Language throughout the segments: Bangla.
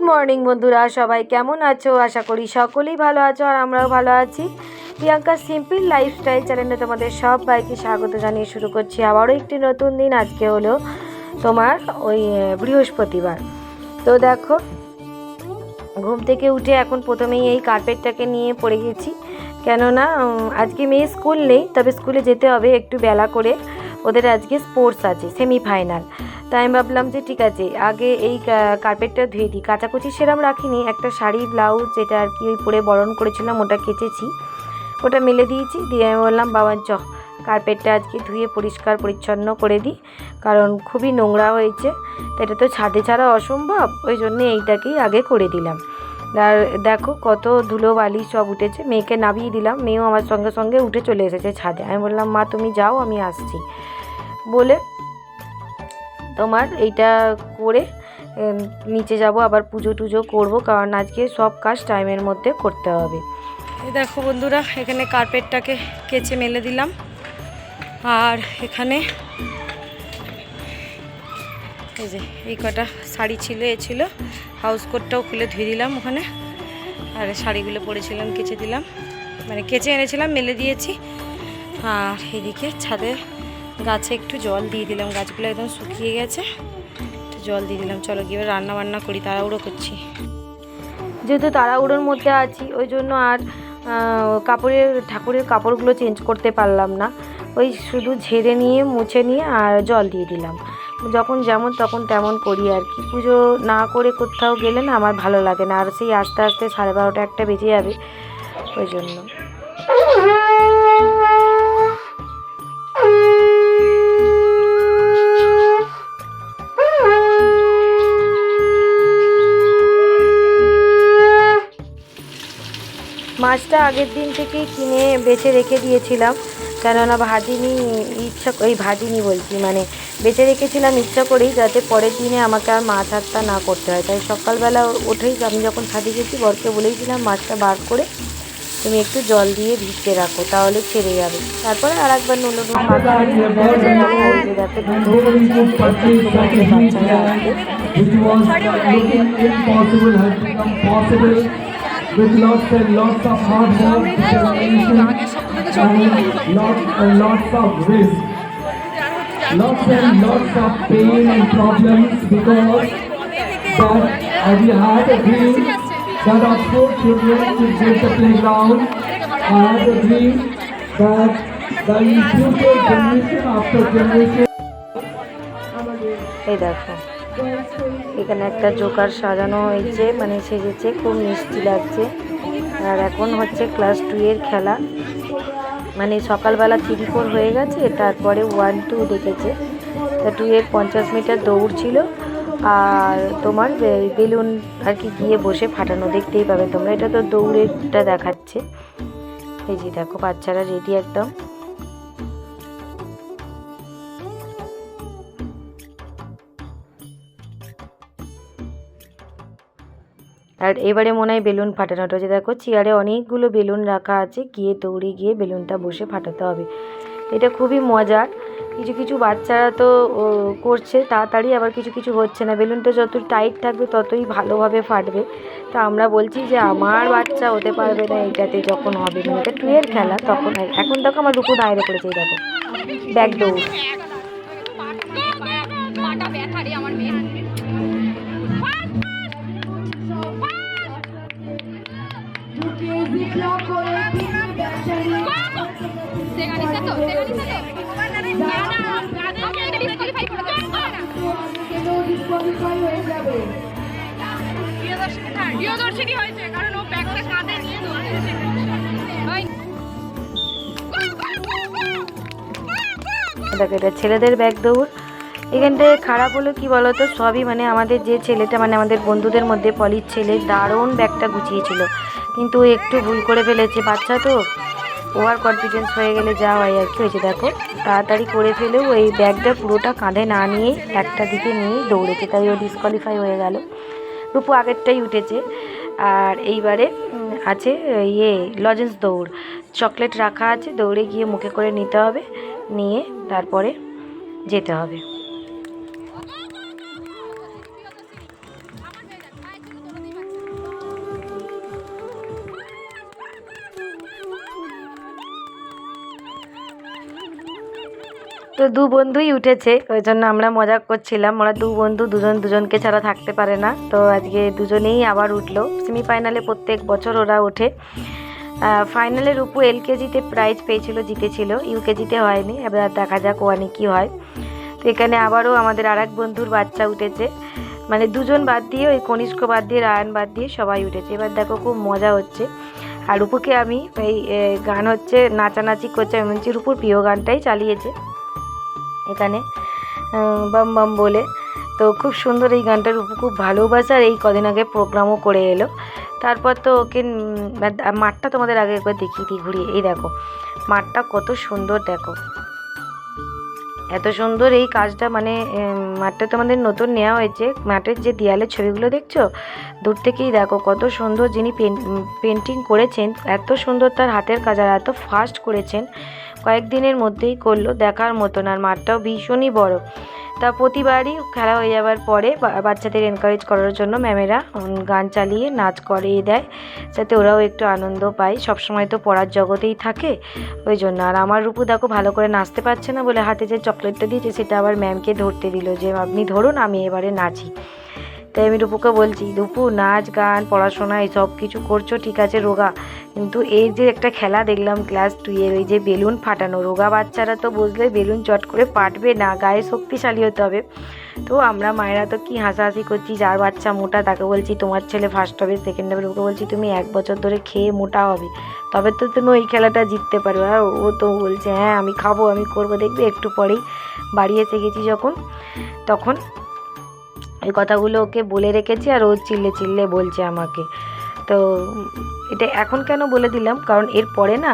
মর্নিং বন্ধুরা, সবাই কেমন আছো? আশা করি সকলেই ভালো আছো আর আমরাও ভালো আছি। প্রিয়াঙ্কা সিম্পল লাইফস্টাইল চ্যানেলে তোমাদের সবাইকে স্বাগত জানিয়ে শুরু করছি আবারও একটি নতুন দিন। আজকে হলো তোমার বৃহস্পতিবার। তো দেখো, ঘুম থেকে উঠে এখন প্রথমেই এই কার্পেটটাকে নিয়ে পড়ে গেছি, কেননা আজকে মেয়ে স্কুল নেই, তবে স্কুলে যেতে হবে একটু বেলা করে। ওদের আজকে স্পোর্টস আছে, সেমিফাইনাল। তাই আমি ভাবলাম যে ঠিক আছে, আগে এই কার্পেটটা ধুয়ে দিই। কাচাকুচি সেরম রাখিনি, একটা শাড়ি ব্লাউজ যেটা আর কি ওই পরে বরণ করেছিলাম ওটা কেচেছি, ওটা মেলে দিয়েছি। দিয়ে আমি বললাম বাবা কার্পেটটা আজকে ধুয়ে পরিষ্কার পরিচ্ছন্ন করে দিই, কারণ খুবই নোংরা হয়েছে। তো এটা তো ছাদে ছাড়া অসম্ভব, ওই জন্যে এইটাকেই আগে করে দিলাম। আর দেখো কত ধুলো বালি সব উঠেছে। মেয়েকে নামিয়ে দিলাম, মেয়েও আমার সঙ্গে সঙ্গে উঠে চলে এসেছে ছাদে। আমি বললাম মা তুমি যাও, আমি আসছি বলে তোমার এইটা করে নিচে যাব, আবার পুজো টুজো করবো, কারণ আজকে সব কাজ টাইমের মধ্যে করতে হবে। এই দেখো বন্ধুরা, এখানে কার্পেটটাকে কেচে মেলে দিলাম। আর এখানে এই যে এই কটা শাড়ি ছিল, ছিল হাউস কোটটাও খুলে ধুয়ে দিলাম ওখানে। আর শাড়িগুলো পরেছিলাম কেচে দিলাম, মানে কেচে এনেছিলাম মেলে দিয়েছি। আর এদিকে ছাদে গাছে একটু জল দিয়ে দিলাম, গাছগুলো একদম শুকিয়ে গেছে, একটু জল দিয়ে দিলাম। চলো গিয়ে রান্না বান্না করি, তাড়াহুড়ো করছি। যেহেতু তাড়াহুড়োর মধ্যে আছি ওই জন্য আর ঠাকুরের কাপড়গুলো চেঞ্জ করতে পারলাম না। ওই শুধু ঝেড়ে নিয়ে মুছে নিয়ে আর জল দিয়ে দিলাম। যখন যেমন তখন তেমন করি আর কি। পুজো না করে কোথাও গেলে না আমার ভালো লাগে না, আর সেই আস্তে আস্তে 12:30 একটা বেজে যাবে, ওই জন্য। মাছটা আগের দিন থেকেই কিনে বেছে রেখে দিয়েছিলাম, কেননা ভাজিনি বলছি, মানে বেছে রেখেছিলাম ইচ্ছা করেই, যাতে পরের দিনে আমাকে আর মাছ হাতটা না করতে হয়। তাই সকালবেলা উঠেই আমি যখন ছাদে গেছি বরকে বলেইছিলাম মাছটা বার করে তুমি একটু জল দিয়ে ভিজিয়ে রাখো, তাহলে ছেড়ে যাবে। তারপরে আর একবার নুন with lots and lots of hard work, determination, and lots of risk, lots and lots of pain and problems, because that we had a dream that our 4 children should get the playground. I had a dream that the future generation after generation. এই দেখো, এখানে একটা জোকার সাজানো হয়েছে, মানে সেজেছে, খুব মিষ্টি লাগছে। আর এখন হচ্ছে ক্লাস 2 এর খেলা, মানে সকালবেলা 3-4 হয়ে গেছে, তারপরে 1-2 দেখেছে। তা 2 এর 50 মিটার দৌড় ছিল, আর তোমার বেলুন আর কি গিয়ে বসে ফাটানো, দেখতেই পাবে তোমরা। এটা তো দৌড়েরটা দেখাচ্ছে। এই যে দেখো বাচ্চারা রেডি একদম। আর এবারে মনে হয় বেলুন ফাটানোটা হচ্ছে। দেখো চেয়ারে অনেকগুলো বেলুন রাখা আছে, গিয়ে দৌড়ে গিয়ে বেলুনটা বসে ফাটাতে হবে। এটা খুবই মজার। কিছু কিছু বাচ্চারা তো করছে তাড়াতাড়ি, আবার কিছু কিছু হচ্ছে না। বেলুনটা যত টাইট থাকবে ততই ভালোভাবে ফাটবে। তো আমরা বলছি যে আমার বাচ্চা হতে পারবে না এটাতে, যখন হবে, মানে এটা 2 এর খেলা তখন। এখন দেখো আমার রুকু দাঁড়িয়ে পড়েছে, দেখো ব্যাক দৌড়। দেখো এটা ছেলেদের ব্যাগ দৌড়। এখানটায় খারাপ হলো কি বলতো, সবই মানে আমাদের যে ছেলেটা, মানে আমাদের বন্ধুদের মধ্যে পলির ছেলে দারুণ ব্যাগটা গুছিয়েছিল, কিন্তু একটু ভুল করে ফেলেছে। বাচ্চা তো ওভার কনফিডেন্স হয়ে গেলে যা হয় আর কি হয়েছে। দেখো তাড়াতাড়ি করে ফেলেও এই ব্যাগটা পুরোটা কাঁধে না নিয়ে একটা দিকে নিয়ে দৌড়েছে, তাই ও ডিসকোয়ালিফাই হয়ে গেল। রূপু আগেরটাই উঠেছে। আর এইবারে আছে লজেন্স দৌড়, চকলেট রাখা আছে, দৌড়ে গিয়ে মুখে করে নিতে হবে, নিয়ে তারপরে যেতে হবে। তো দু বন্ধুই উঠেছে, ওই জন্য আমরা মজা করছিলাম। ওরা দু বন্ধু দুজন দুজনকে ছাড়া থাকতে পারে না, তো আজকে দুজনেই আবার উঠলো। সেমিফাইনালে প্রত্যেক বছর ওরা ওঠে। ফাইনালে রূপু এলকেজিতে প্রাইজ পেয়েছিল, জিতেছিল, ইউকেজিতে হয়নি। এবার দেখা যাক ওয়ানে কী হয়। তো এখানে আবারও আমাদের আর এক বন্ধুর বাচ্চা উঠেছে, মানে দুজন বাদ দিয়ে, ওই কনিষ্ক বাদ দিয়ে, রায়ান বাদ দিয়ে সবাই উঠেছে। এবার দেখো খুব মজা হচ্ছে। আর রূপুকে আমি এই গান হচ্ছে নাচানাচি করছে, আমি বলছি রূপুর প্রিয় গানটাই চালিয়েছে এখানে, বাম বাম বলে। তো খুব সুন্দর এই গানটা, রূপু খুব ভালোবাসে। আর এই কদিন আগে প্রোগ্রামও করে এলো। তারপর তো ওকে মাঠটা তোমাদের আগে একবার দেখিয়ে দিই ঘুরিয়ে। এই দেখো মাঠটা কত সুন্দর, দেখো এত সুন্দর এই কাজটা, মানে মাঠটা তো আমাদের নতুন নেওয়া হয়েছে। মাঠের যে দেয়ালের ছবিগুলো দেখছো দূর থেকেই দেখো কত সুন্দর। যিনি পেন্টিং করেছেন এত সুন্দর তার হাতের কাজ, আর এত ফাস্ট করেছেন, কয়েকদিনের মধ্যেই করলো, দেখার মতন। আর মাঠটাও ভীষণই বড়। তা প্রতিবারই খেলা হয়ে যাওয়ার পরে বাচ্চাদের এনকারেজ করার জন্য ম্যামেরা গান চালিয়ে নাচ করিয়ে দেয়, যাতে ওরাও একটু আনন্দ পায়। সবসময় তো পড়ার জগতেই থাকে, ওই জন্য। আর আমার রূপু দেখো ভালো করে নাচতে পারছে না বলে হাতে যে চকলেটটা দিয়েছে সেটা আবার ম্যামকে ধরতে দিল, যে আপনি ধরুন আমি এবারে নাচি। তাই আমি রূপুকে বলছি, রূপু নাচ গান পড়াশোনা এই সব কিছু করছো ঠিক আছে রোগা, কিন্তু এই যে একটা খেলা দেখলাম ক্লাস 2-এর, ওই যে বেলুন ফাটানো, রোগা বাচ্চারা তো বুঝলে বেলুন চট করে ফাটবে না, গায়ে শক্তিশালী হতে হবে। তো আমরা মায়েরা তো কি হাসাহাসি করছি, যার বাচ্চা মোটা তাকে বলছি তোমার ছেলে ফার্স্ট হবে, সেকেন্ড হবে। ওকে বলছি তুমি 1 বছর ধরে খেয়ে মোটা হবে, তবে তো তুমি ওই খেলাটা জিততে পারবে। আর ও তো বলছে হ্যাঁ আমি খাবো, আমি করবো, দেখবে একটু পরেই। বাড়ি এসে গেছি যখন, তখন এই কথাগুলো ওকে বলে রেখেছি, আর ও চিল্লে চিল্লে বলছে আমাকে। তো এটা এখন কেন বলে দিলাম, কারণ এর পরে না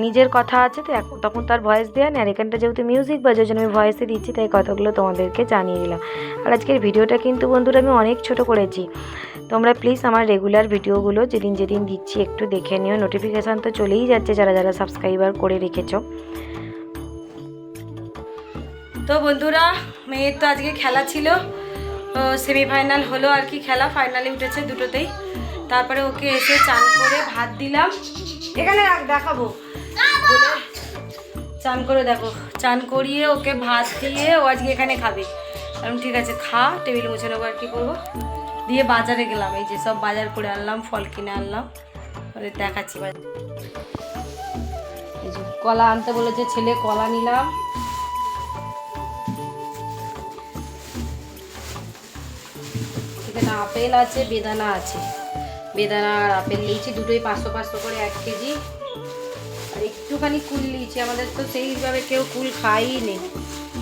নিজের কথা আছে, তো তখন তার ভয়েস দেওয়া নেই। আর এখানটা যেহেতু মিউজিক বাজে, ওই জন্য আমি ভয়েসে দিচ্ছি, তাই কথাগুলো তোমাদেরকে জানিয়ে দিলাম। আর আজকের ভিডিওটা কিন্তু বন্ধুরা আমি অনেক ছোট করেছি, তোমরা প্লিজ আমার রেগুলার ভিডিওগুলো যেদিন যেদিন দিচ্ছি একটু দেখে নিও। নোটিফিকেশান তো চলেই যাচ্ছে যারা যারা সাবস্ক্রাইবার করে রেখেছো। তো বন্ধুরা মেয়ের তো আজকে খেলা ছিল, সেমিফাইনাল হলো আর কি, খেলা ফাইনালে উঠেছে দুটোতেই। তারপরে ওকে এসে চান করে ভাত দিলাম, এখানে দেখাবো বলে চান করে, দেখো চান করিয়ে ওকে ভাত দিয়ে ও আজকে এখানে খাবে। আমি ঠিক আছে খা, টেবিল মুছে নেবো আর কি করবো। দিয়ে বাজারে গেলাম, এই যে সব বাজার করে আনলাম, ফল কিনে আনলাম, দেখাচ্ছি বাজার। এই যে কলা আনতে বলেছে ছেলে, কলা নিলাম। এখানে আপেল আছে, বেদানা আছে, বেদানা আর আপেল নিয়েছি দুটোই 500 করে 1 কেজি। আর একটুখানি কুল নিয়েছি, আমাদের তো সেইভাবে কেউ কুল খাইই নেই,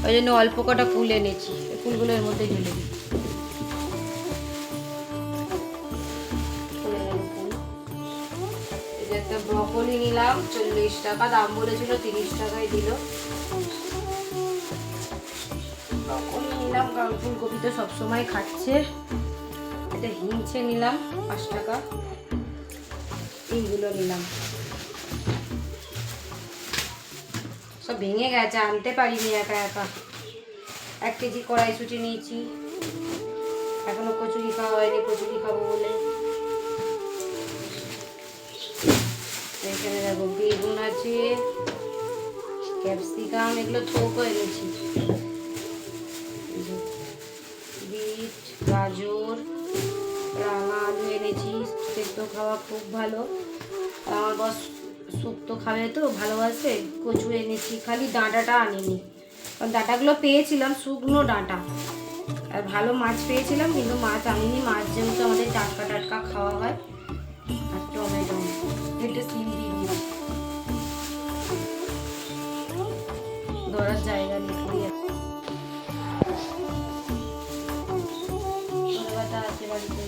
ওই জন্য অল্প কটা কুল এনেছি, কুলগুলো এর মধ্যে ঢেলে দিই। এই যে একটা ব্রকলি নিলাম, 40 টাকা দাম বলেছিল, 30 টাকায় দিল। ব্রকলি নিলাম কারণ ফুলকপি তো সবসময় খাচ্ছে। এটা হিংচে নিলাম 5 টাকা, এইগুলো নিলাম। সব ভেঙে গেছে, আনতে পারিনি একা একা। 1 কেজি কড়াইশুঁটি নিয়েছি, এখনো কচুরি খাওয়া হয়নি, কচুরি খাবো বলে। এখানে দেখো বেগুন আছে, ক্যাপসিকাম, এগুলো থোকও এনেছি, বিট, গাজর, রাঙা আলু এনেছি, সেদ্ধ খাওয়া খুব ভালো। আমার বস শুক্তো খাবে তো ভালোবাসে। কচু এনেছি, খালি ডাঁটাটা আনিনি, কারণ ডাঁটাগুলো পেয়েছিলাম শুকনো ডাঁটা। আর ভালো মাছ পেয়েছিলাম, কিন্তু মাছ আনিনি, মাছ যেহেতু আমাদের টাটকা টাটকা খাওয়া হয়। আর টমেটো, একটু সিম দিয়ে দিই, ধরার জায়গা নেই। আছে বাড়িতে,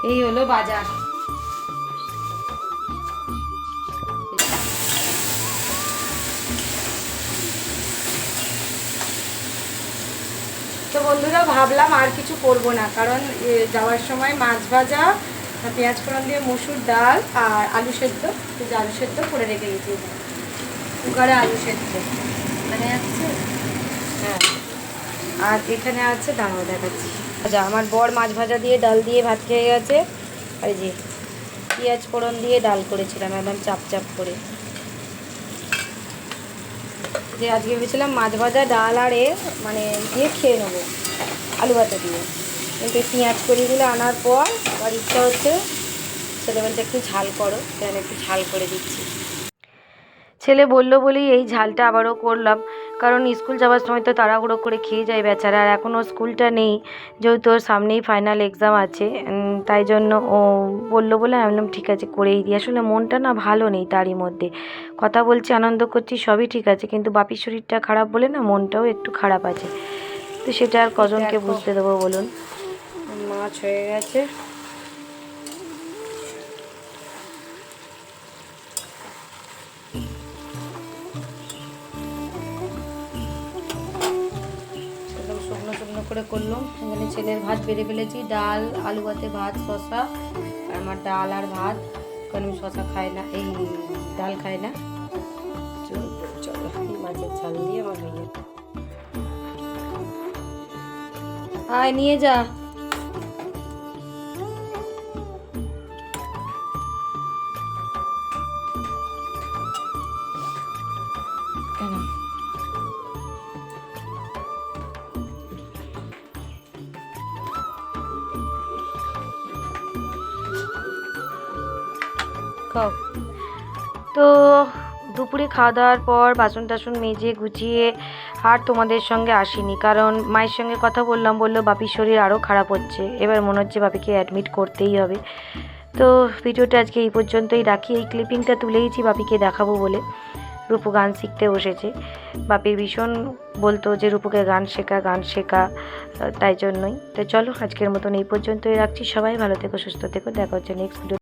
এই হলো বাজার। তো বন্ধুরা ভাবলাম আর কিছু করব না, কারণ যাওয়ার সময় মাছ ভাজা, পেঁয়াজ ফোড়ন দিয়ে মসুর ডাল আর আলু সেদ্ধ, আলু সেদ্ধ করে রেখে গেছি কুকারে, আলু সেদ্ধ এখানে আছে। হ্যাঁ, আর এখানে আছে, দাঁড়াও দেখাচ্ছি, ভাজা, আমার বর মাছ ভাজা দিয়ে ডাল দিয়ে ভাত খেয়ে গেছে। আর এই যে পেঁয়াজ ফোড়ন দিয়ে ডাল করেছিলাম একদম চাপ চাপ করে। যে আজকে ভেবেছিলাম মাছ ভাজা ডাল আর মানে দিয়ে খেয়ে নেবো আলু ভাতে দিয়ে, কিন্তু এই পেঁয়াজ কড়িগুলো আনার পর আবার ইচ্ছা হচ্ছে ছেলে বলছে একটু ঝাল করো, তাহলে একটু ঝাল করে দিচ্ছি। ছেলে বললো বলেই এই ঝালটা আবারও করলাম, কারণ স্কুল যাওয়ার সময় তো তাড়াহুড়ো করে খেয়ে যায় বেচারা, আর এখনও স্কুলটা নেই, যেহেতু ওর সামনেই ফাইনাল এক্সাম আছে, তাই জন্য ও বললো বলে আমি বললাম ঠিক আছে করেই দিই। আসলে মনটা না ভালো নেই, তারই মধ্যে কথা বলছি আনন্দ করছি সবই ঠিক আছে, কিন্তু বাপির শরীরটা খারাপ বলে না মনটাও একটু খারাপ আছে। তো সেটা আর কজনকে বুঝতে দেবো বলুন। মাছ হয়ে গেছে, একদম শুকনো শুকনো করে করলাম। এখানে ছেলের ভাত বেড়ে ফেলেছি, ডাল আলু ভাতে ভাত শশা, আর আমার ডাল আর ভাত, কারণ আমি শশা খাই না, এই ডাল খাই না। চলো এই মাছের ঝাল দিয়ে আমার হয়ে যাবে। আয় নিয়ে যা। কেন খাও। তো দুপুরে খাওয়া দাওয়ার পর বাসন টাসন মেজে গুছিয়ে আর তোমাদের সঙ্গে আসিনি, কারণ মায়ের সঙ্গে কথা বললাম, বললো বাপির শরীর আরও খারাপ হচ্ছে, এবার মনে হচ্ছে বাপিকে অ্যাডমিট করতেই হবে। তো ভিডিওটা আজকে এই পর্যন্তই রাখি। এই ক্লিপিংটা তুলেইছি বাপিকে দেখাবো বলে। রূপু গান শিখতে বসেছে, বাপির ভীষণ বলতো যে রূপুকে গান শেখা, তাই জন্যই। তো চলো আজকের মতন এই পর্যন্তই রাখছি। সবাই ভালো থেকো, সুস্থ থেকো, দেখা হচ্ছে নেক্সট ভিডিও।